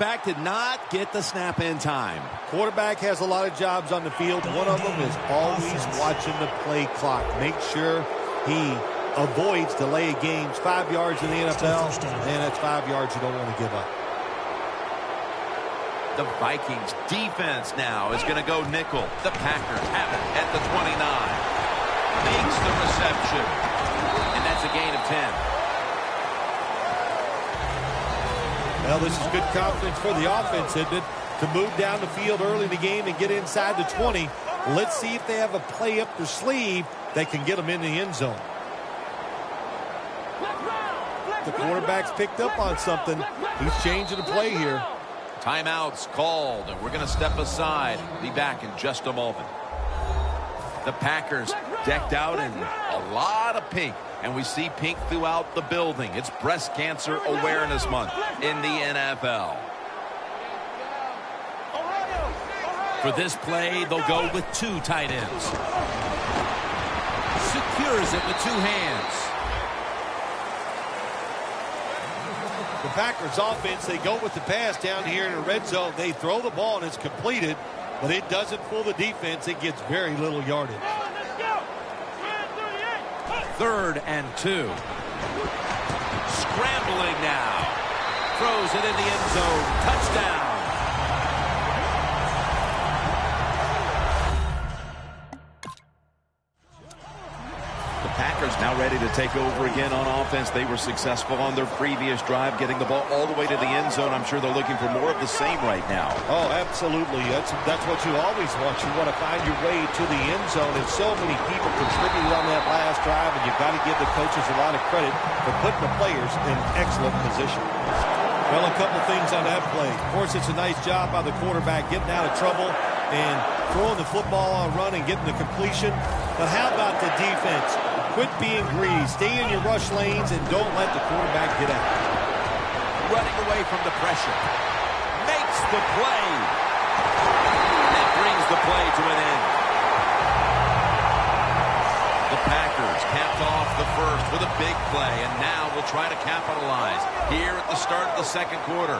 Back did not get the snap in time. Quarterback has a lot of jobs on the field. One of them is always watching the play clock. Make sure he avoids delay games. 5 yards in the NFL, and that's 5 yards you don't want to give up. The Vikings defense now is going to go nickel. The Packers have it at the 29. Makes the reception. And that's a gain of 10. Well, this is good confidence for the offense, isn't it? To move down the field early in the game and get inside the 20. Let's see if they have a play up their sleeve that can get them in the end zone. The quarterback's picked up on something. He's changing the play here. Timeouts called, and we're going to step aside. Be back in just a moment. The Packers decked out in a lot of pink, and we see pink throughout the building. It's Breast Cancer Awareness Month in the NFL. For this play, they'll go with 2 tight ends. Secures it with 2 hands. The Packers offense, they go with the pass down here in the red zone. They throw the ball and it's completed, but it doesn't fool the defense. It gets very little yardage. 3rd and 2. Scrambling now. Throws it in the end zone. Touchdown. Packers now ready to take over again on offense. They were successful on their previous drive, getting the ball all the way to the end zone. I'm sure they're looking for more of the same right now. Oh, absolutely. That's what you always want. You want to find your way to the end zone, and so many people contributed on that last drive, and you've got to give the coaches a lot of credit for putting the players in excellent position. Well, a couple things on that play. Of course, it's a nice job by the quarterback getting out of trouble and throwing the football on a run and getting the completion. But how about the defense? Quit being greedy. Stay in your rush lanes and don't let the quarterback get out. Running away from the pressure. Makes the play. That brings the play to an end. The Packers capped off the first with a big play, and now will try to capitalize here at the start of the second quarter.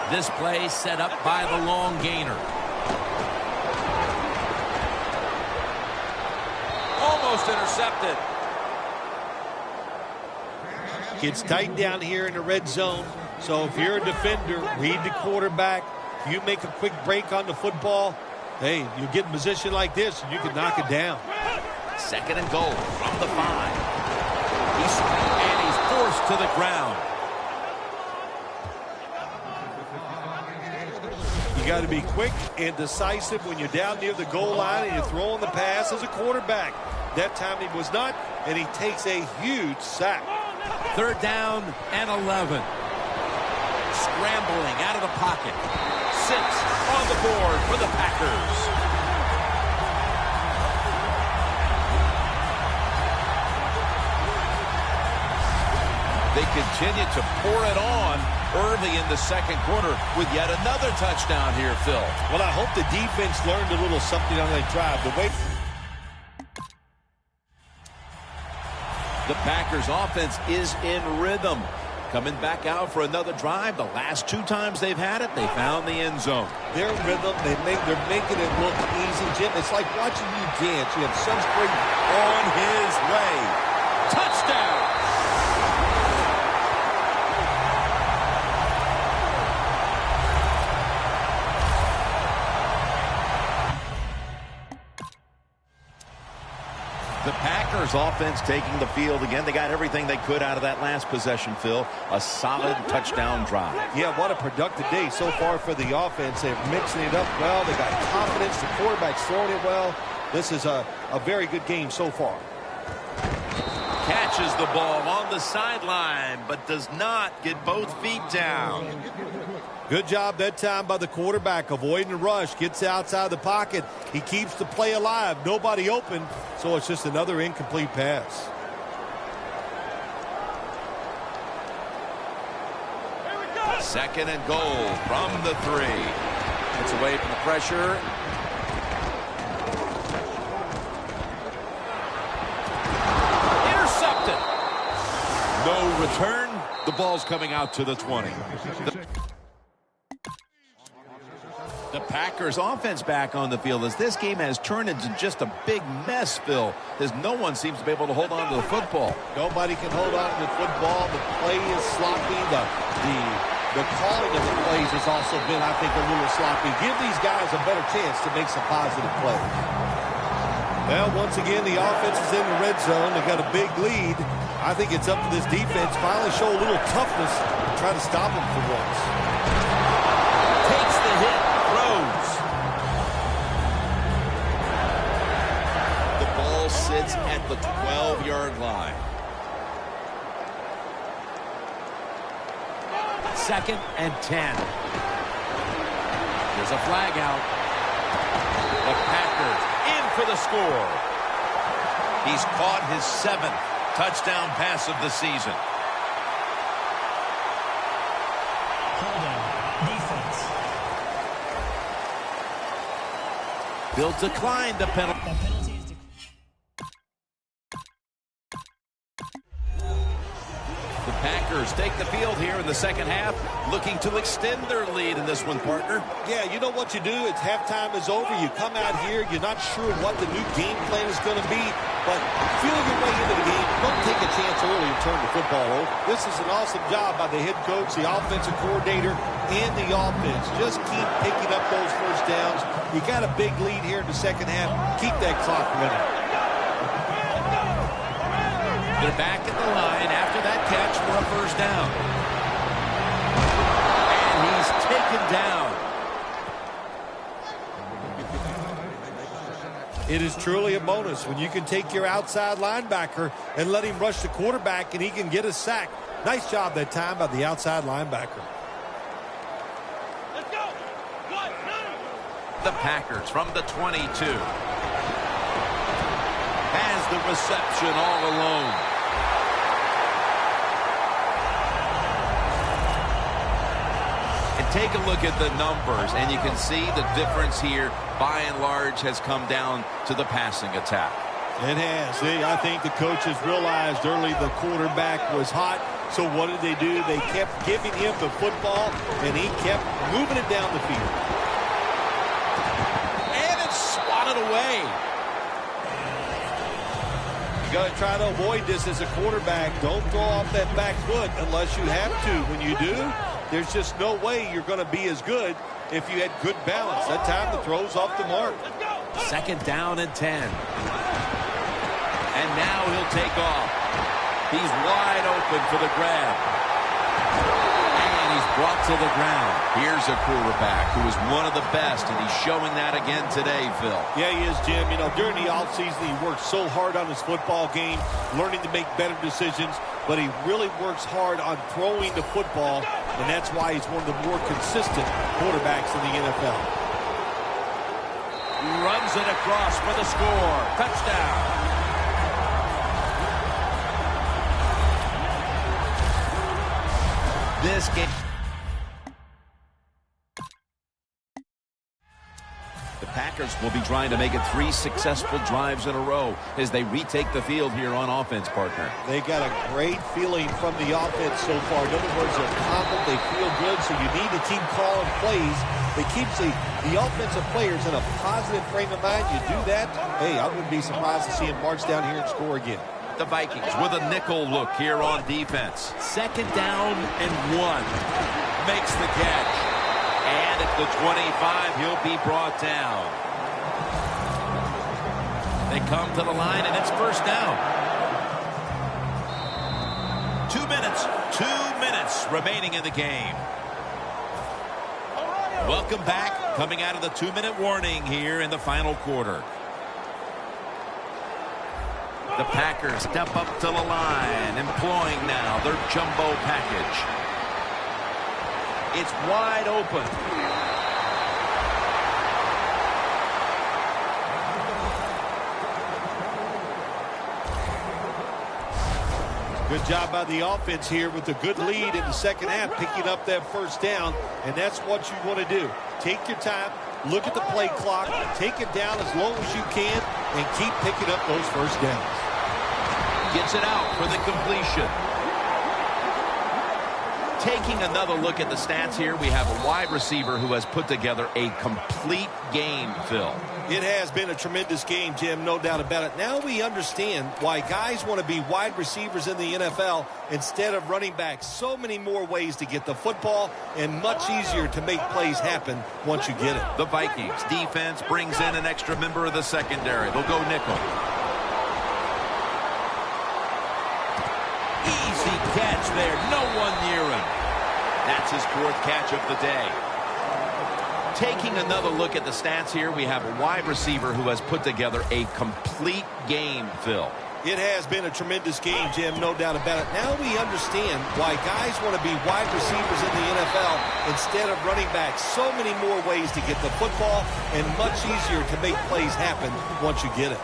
This play set up by the long gainer. Almost intercepted. It's tight down here in the red zone. So if you're a defender, read the quarterback. If you make a quick break on the football, hey, you get in position like this and you can knock it down. 2nd and goal from the 5. He's forced to the ground. You got to be quick and decisive when you're down near the goal line and you're throwing the pass as a quarterback. That time he was not, and he takes a huge sack. 3rd down and 11. Scrambling out of the pocket. 6 on the board for the Packers. They continue to pour it on early in the second quarter with yet another touchdown here, Phil. Well, I hope the defense learned a little something on that drive. The Packers offense is in rhythm. Coming back out for another drive. The last 2 times they've had it, they found the end zone. Their rhythm, they're making it look easy, Jim. It's like watching you dance. You have Sunspring on his way. Touchdown! The Packers offense taking the field again. They got everything they could out of that last possession, Phil. A solid touchdown drive. Yeah, what a productive day so far for the offense. They're mixing it up well. They got confidence. The quarterback's throwing it well. This is a very good game so far. Catches the ball on the sideline, but does not get both feet down. Good job that time by the quarterback, avoiding the rush, gets outside the pocket. He keeps the play alive. Nobody open, so it's just another incomplete pass. Second and goal from the 3. Gets away from the pressure. Intercepted. No return. The ball's coming out to the 20. The Packers offense back on the field as this game has turned into just a big mess, Phil, as no one seems to be able to hold on to the football. Nobody can hold on to the football. The play is sloppy. The calling of the plays has also been, I think, a little sloppy. Give these guys a better chance to make some positive plays. Well, once again, the offense is in the red zone. They got a big lead. I think it's up to this defense finally show a little toughness and try to stop them for once. Takes the hit. The ball sits at the 12-yard line. 2nd and 10. There's a flag out. The Packers in for the score. He's caught his 7th touchdown pass of the season. They'll decline the penalty. The Packers take the field here in the second half, looking to extend their lead in this one, partner. Yeah, you know what you do? It's halftime is over. You come out here, you're not sure what the new game plan is going to be, but feel your way into the game. Don't take a chance early and turn the football over. This is an awesome job by the head coach, the offensive coordinator, and the offense. Just keep picking up those first downs. You got a big lead here in the second half. Keep that clock running. They're back at the line after that catch for a first down. And he's taken down. It is truly a bonus when you can take your outside linebacker and let him rush the quarterback and he can get a sack. Nice job that time by the outside linebacker. Let's go. The Packers from the 22. Has the reception all alone. And take a look at the numbers, and you can see the difference here, by and large, has come down to the passing attack. It has. I think the coaches realized early the quarterback was hot, so what did they do? They kept giving him the football, and he kept moving it down the field. And it's swatted away. You got to try to avoid this as a quarterback. Don't throw off that back foot unless you have to. When you do, there's just no way you're going to be as good if you had good balance. That time the throw's off the mark. 2nd down and 10. And now he'll take off. He's wide open for the grab. And he's brought to the ground. Here's a quarterback who is one of the best, and he's showing that again today, Phil. Yeah, he is, Jim. You know, during the offseason, he worked so hard on his football game, learning to make better decisions, but he really works hard on throwing the football, and that's why he's one of the more consistent quarterbacks in the NFL. Runs it across for the score. Touchdown. This game. The Packers will be trying to make it 3 successful drives in a row as they retake the field here on offense, partner. They got a great feeling from the offense so far. In other words, they're confident, they feel good, so you need to keep calling plays. It keeps the offensive players in a positive frame of mind. You do that, hey, I wouldn't be surprised to see him march down here and score again. The Vikings with a nickel look here on defense. 2nd down and 1. Makes the catch. And at the 25, he'll be brought down. They come to the line, and it's first down. 2 minutes. 2 minutes remaining in the game. Welcome back. Coming out of the 2-minute warning here in the final quarter. The Packers step up to the line, employing now their jumbo package. It's wide open. Good job by the offense here with a good lead in the second half, picking up that first down, and that's what you want to do. Take your time, look at the play clock, take it down as low as you can, and keep picking up those first downs. Gets it out for the completion. Taking another look at the stats here, we have a wide receiver who has put together a complete game, Phil. It has been a tremendous game, Jim, no doubt about it. Now we understand why guys want to be wide receivers in the NFL instead of running backs. So many more ways to get the football and much easier to make plays happen once you get it. The Vikings defense brings in an extra member of the secondary. They'll go nickel. Easy catch there. No one near him. That's his 4th catch of the day. Taking another look at the stats here, we have a wide receiver who has put together a complete game, Phil. It has been a tremendous game, Jim, no doubt about it. Now we understand why guys want to be wide receivers in the NFL instead of running backs. So many more ways to get the football and much easier to make plays happen once you get it.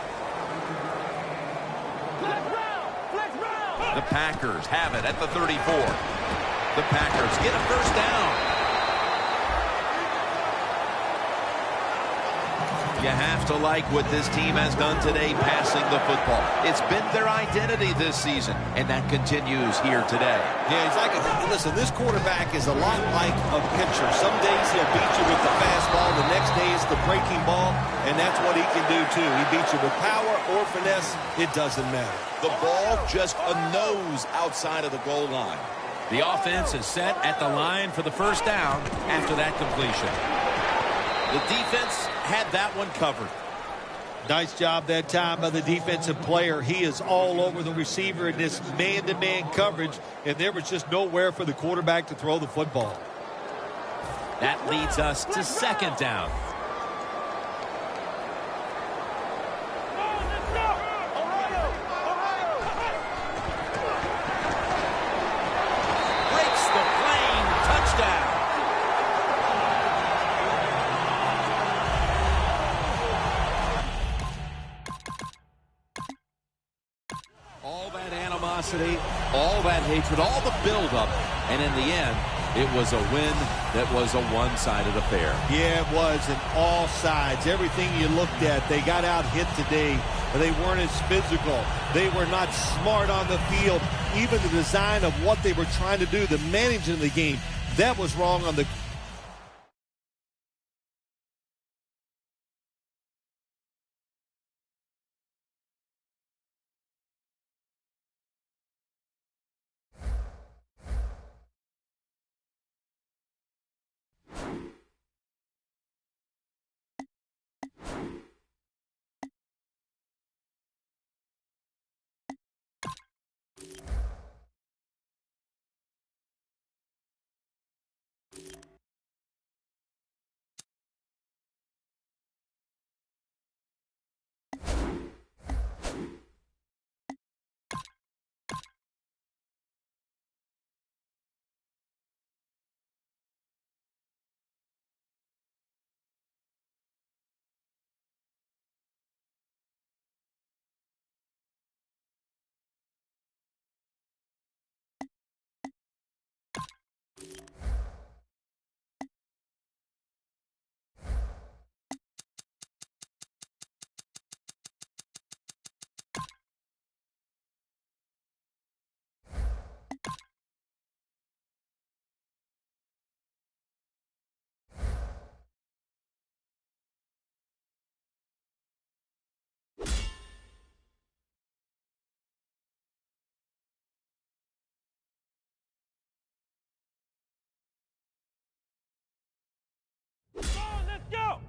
The Packers have it at the 34. The Packers get a first down. You have to like what this team has done today passing the football. It's been their identity this season, and that continues here today. Yeah, he's like listen, this quarterback is a lot like a pitcher. Some days he'll beat you with the fastball. The next day is the breaking ball, and that's what he can do, too. He beats you with power or finesse. It doesn't matter. The ball just a nose outside of the goal line. The offense is set at the line for the first down after that completion. The defense had that one covered. Nice job that time by the defensive player. He is all over the receiver in this man-to-man coverage, and there was just nowhere for the quarterback to throw the football. That leads us to 2nd down. Breaks the plane. Touchdown. All that animosity, all that hatred, all the buildup, and in the end, it was a win that was a one-sided affair. Yeah, it was in all sides. Everything you looked at, they got out hit today. They weren't as physical. They were not smart on the field. Even the design of what they were trying to do, the managing of the game, that was wrong on the Go!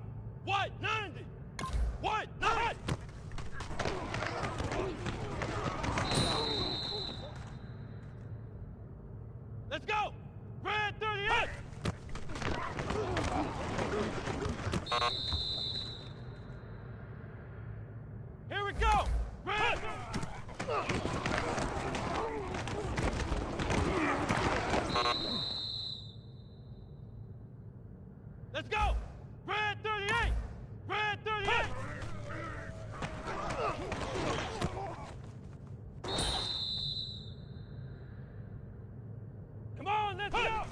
White 90! White 90! Let's go! Red 38! Here we go! Red! Let's go! Red 38! Red 38! Come on, let's go!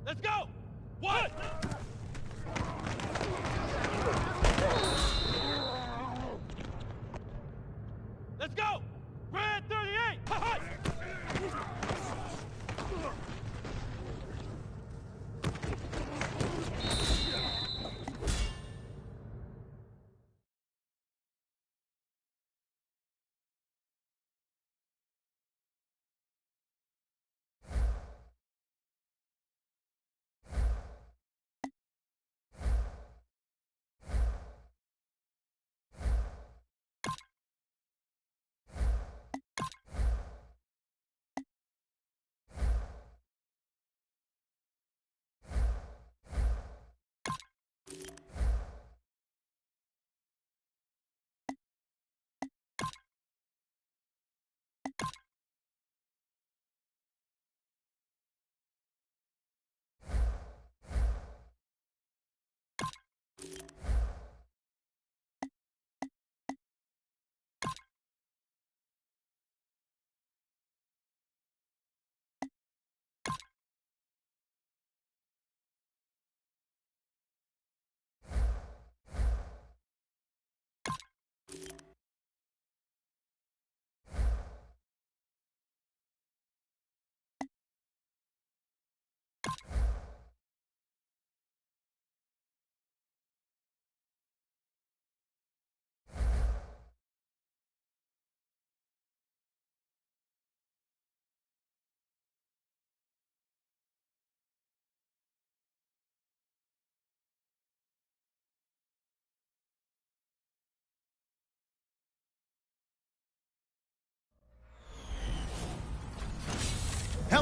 Let's go! What?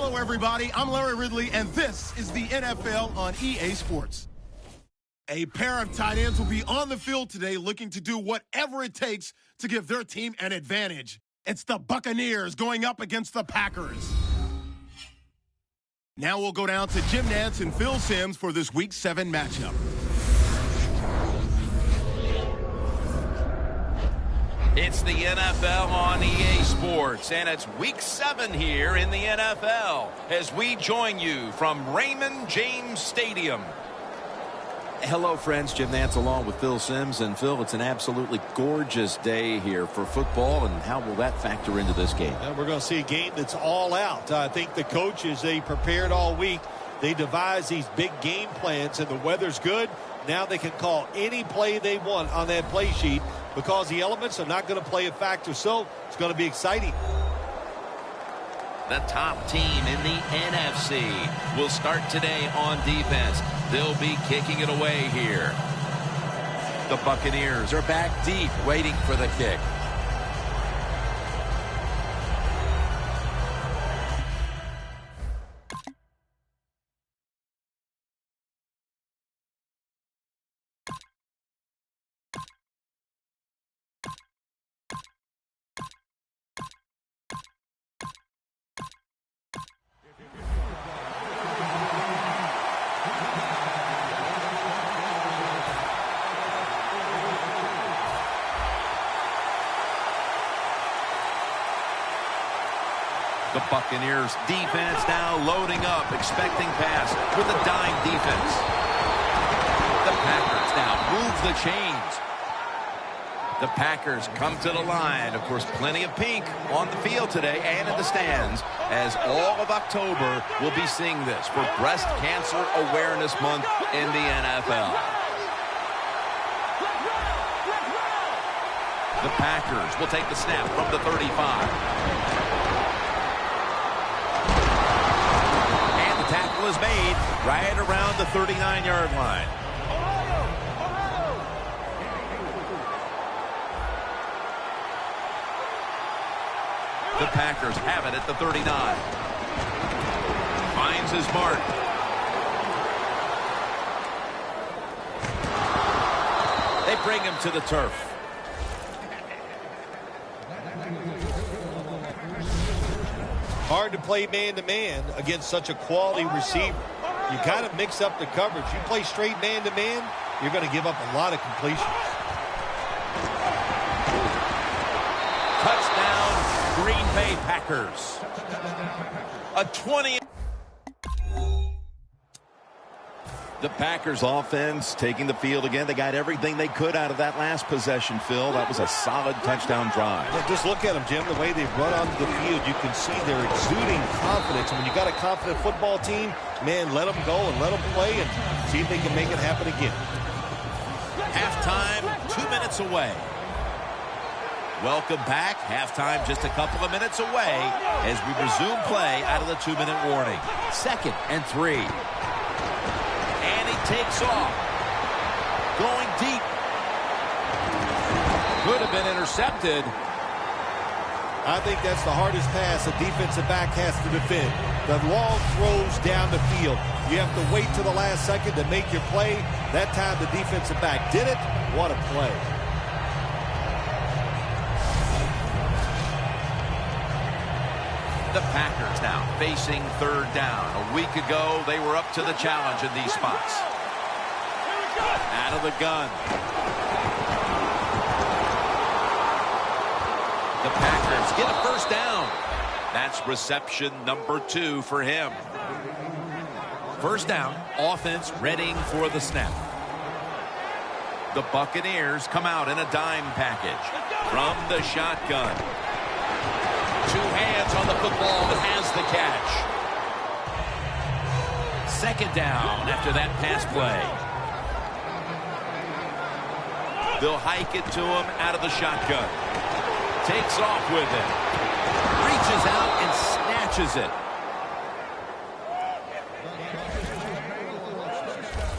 Hello, everybody. I'm Larry Ridley, and this is the NFL on EA Sports. A pair of tight ends will be on the field today looking to do whatever it takes to give their team an advantage. It's the Buccaneers going up against the Packers. Now we'll go down to Jim Nantz and Phil Simms for this Week 7 matchup. It's the NFL on EA Sports, and it's Week 7 here in the NFL as we join you from Raymond James Stadium. Hello, friends. Jim Nantz along with Phil Simms. And, Phil, it's an absolutely gorgeous day here for football, and how will that factor into this game? We're going to see a game that's all out. I think the coaches, they prepared all week. They devised these big game plans, and the weather's good. Now they can call any play they want on that play sheet because the elements are not going to play a factor. So it's going to be exciting. The top team in the NFC will start today on defense. They'll be kicking it away here. The Buccaneers are back deep, waiting for the kick. The Buccaneers defense now loading up, expecting pass with a dime defense. The Packers now move the chains. The Packers come to the line. Of course, plenty of pink on the field today and in the stands, as all of October will be seeing this for Breast Cancer Awareness Month in the NFL. The Packers will take the snap from the 35. Tackle is made right around the 39-yard line. The Packers have it at the 39. Finds his mark. They bring him to the turf. Hard to play man-to-man against such a quality receiver. You got to mix up the coverage. You play straight man-to-man, you're going to give up a lot of completions. Touchdown, Green Bay Packers. A 20. The Packers offense taking the field again. They got everything they could out of that last possession, Phil. That was a solid touchdown drive. Yeah, just look at them, Jim. The way they run onto the field, you can see they're exuding confidence. And when you got a confident football team, man, let them go and let them play and see if they can make it happen again. Halftime, 2 minutes away. Welcome back. Halftime just a couple of minutes away as we resume play out of the 2-minute warning. 2nd and 3. Takes off. Going deep. Could have been intercepted. I think that's the hardest pass a defensive back has to defend. The long throws down the field. You have to wait to the last second to make your play. That time the defensive back did it. What a play. The Packers now facing 3rd down. A week ago, they were up to the challenge in these spots. Out of the gun. The Packers get a 1st down. That's reception number 2 for him. 1st down, offense readying for the snap. The Buccaneers come out in a dime package from the shotgun. 2 hands on the football that has the catch. 2nd down after that pass play. They'll hike it to him out of the shotgun. Takes off with it. Reaches out and snatches it.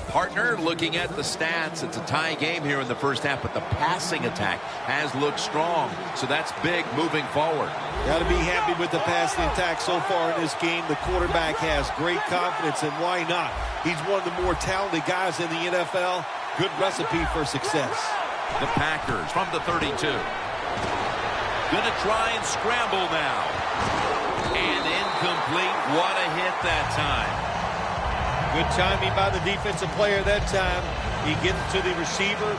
Partner, looking at the stats, it's a tie game here in the first half, but the passing attack has looked strong. So that's big moving forward. Got to be happy with the passing attack so far in this game. The quarterback has great confidence, and why not? He's one of the more talented guys in the NFL. Good recipe for success. The Packers from the 32. Going to try and scramble now. And incomplete. What a hit that time. Good timing by the defensive player that time. He gets to the receiver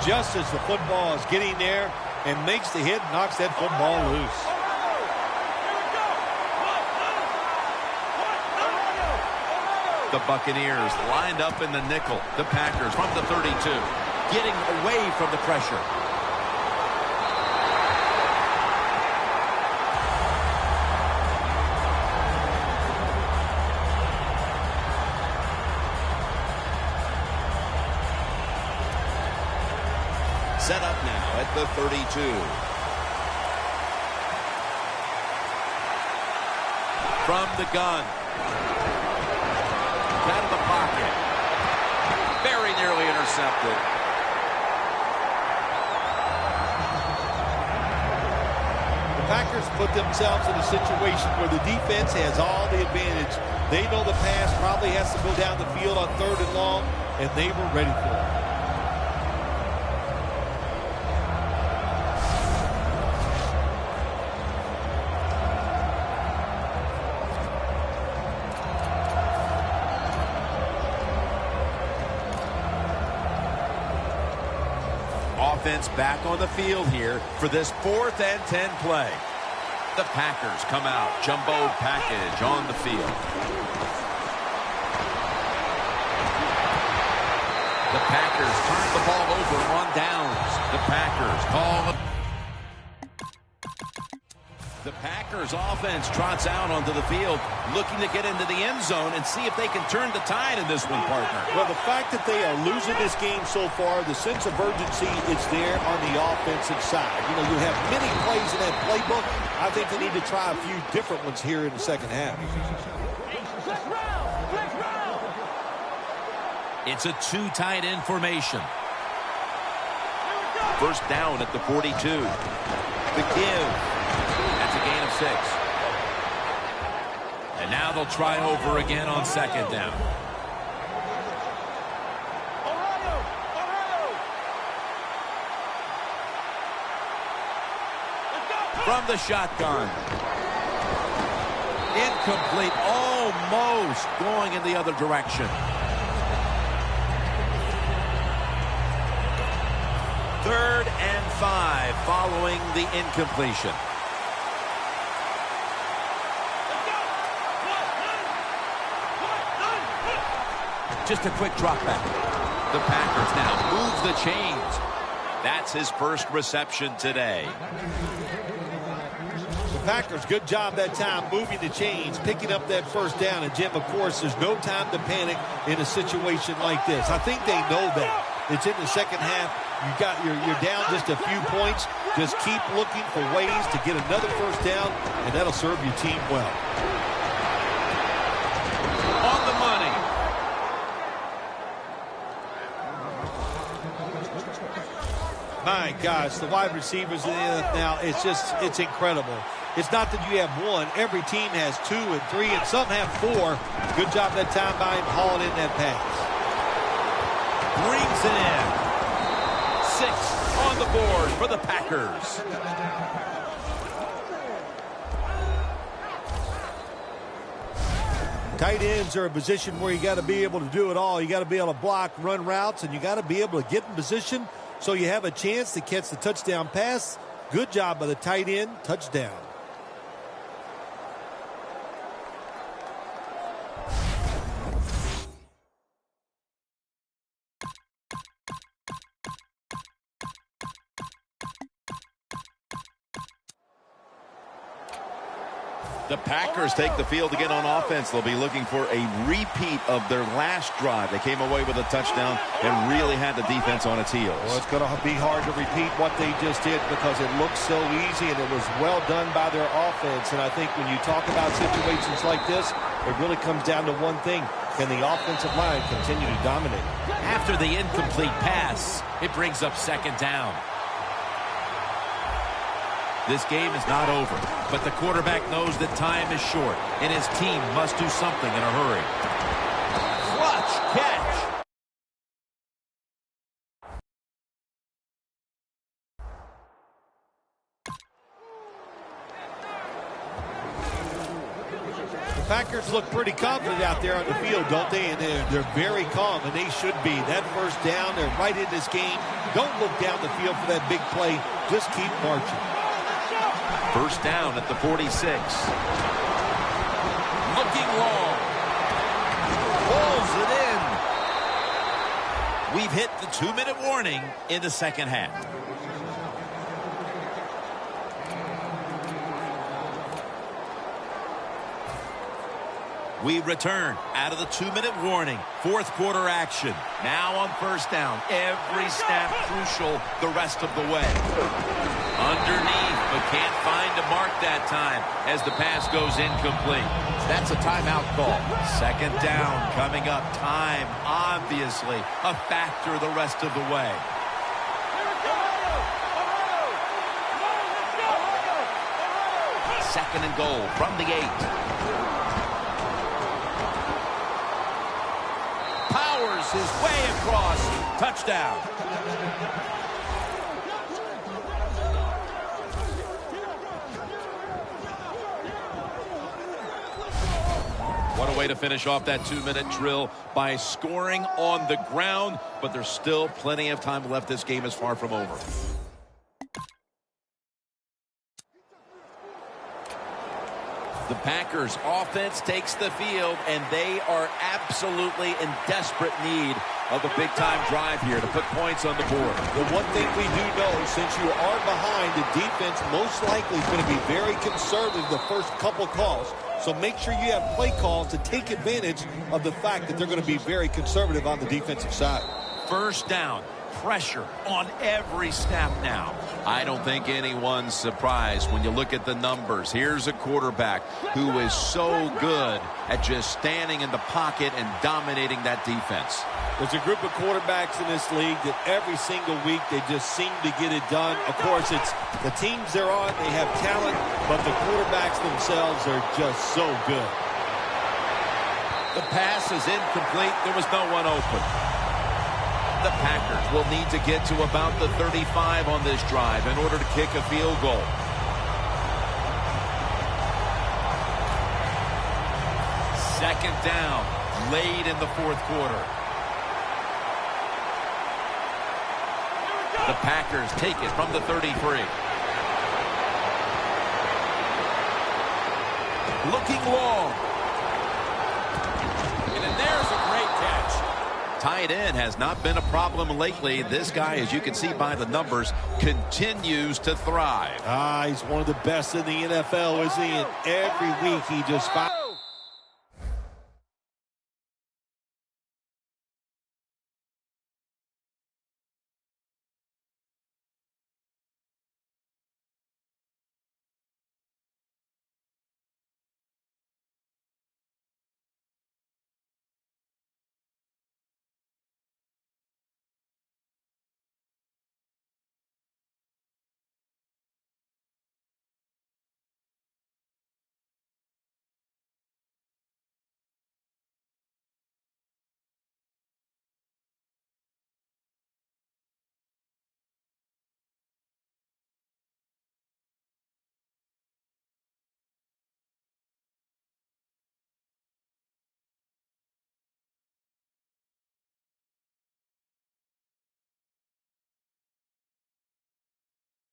just as the football is getting there and makes the hit, knocks that football loose. The Buccaneers lined up in the nickel. The Packers from the 32, getting away from the pressure. Set up now at the 32. From the gun. Out of the pocket. Very nearly intercepted. The Packers put themselves in a situation where the defense has all the advantage. They know the pass probably has to go down the field on 3rd and long, and they were ready for it. Offense back on the field here for this 4th and 10 play. The Packers come out. Jumbo package on the field. The Packers turn the ball over on downs. The Packers call. The Packers offense trots out onto the field, looking to get into the end zone and see if they can turn the tide in this one, partner. Well, the fact that they are losing this game so far, the sense of urgency is there on the offensive side. You know, you have many plays in that playbook. I think they need to try a few different ones here in the second half. It's a 2 tight end formation. First down at the 42. The give. That's a gain of 6. And now they'll try over again on 2nd down. From the shotgun. Incomplete. Almost going in the other direction. 3rd and 5 following the incompletion. Just a quick drop back. The Packers now moves the chains. That's his first reception today. The Packers, good job that time moving the chains, picking up that first down. And, Jim, of course, there's no time to panic in a situation like this. I think they know that. It's in the second half. You're down just a few points. Just keep looking for ways to get another first down, and that'll serve your team well. On the money. My gosh, the wide receivers in the NFL now, it's incredible. It's not that you have one. Every team has 2 and 3, and some have 4. Good job that time by him hauling in that pass. Brings it in. 6 on the board for the Packers. Tight ends are a position where you got to be able to do it all. You got to be able to block, run routes, and you got to be able to get in position so you have a chance to catch the touchdown pass. Good job by the tight end. Touchdown. The Packers take the field again on offense. They'll be looking for a repeat of their last drive. They came away with a touchdown and really had the defense on its heels. Well, it's going to be hard to repeat what they just did because it looked so easy and it was well done by their offense. And I think when you talk about situations like this, it really comes down to one thing. Can the offensive line continue to dominate? After the incomplete pass, it brings up second down. This game is not over, but the quarterback knows that time is short, and his team must do something in a hurry. Clutch catch. The Packers look pretty confident out there on the field, don't they? And they're very calm, and they should be. That first down, they're right in this game. Don't look down the field for that big play. Just keep marching. First down at the 46. Looking long. Pulls it in. We've hit the 2-minute warning in the second half. We return out of the 2-minute warning. Fourth quarter action. Now on first down. Every snap crucial the rest of the way. Underneath, but can't find a mark that time as the pass goes incomplete. That's a timeout call. Second down coming up. Time, obviously, a factor the rest of the way. Second and goal from the 8. Powers his way across. Touchdown. What a way to finish off that 2-minute drill by scoring on the ground, but there's still plenty of time left. This game is far from over. The Packers offense takes the field, and they are absolutely in desperate need of a big-time drive here to put points on the board. The one thing we do know, since you are behind, the defense most likely is going to be very conservative the first couple calls. So make sure you have play calls to take advantage of the fact that they're going to be very conservative on the defensive side. First down. Pressure on every snap now. I don't think anyone's surprised when you look at the numbers. Here's a quarterback who is so good at just standing in the pocket and dominating that defense. There's a group of quarterbacks in this league that every single week they just seem to get it done. Of course, it's the teams they're on, they have talent, but the quarterbacks themselves are just so good. The pass is incomplete. There was no one open. The Packers will need to get to about the 35 on this drive in order to kick a field goal. Second down, late in the fourth quarter. The Packers take it from the 33. Looking long. And there's a great catch. Tight end has not been a problem lately. This guy, as you can see by the numbers, continues to thrive. He's one of the best in the NFL, isn't he? And every week he just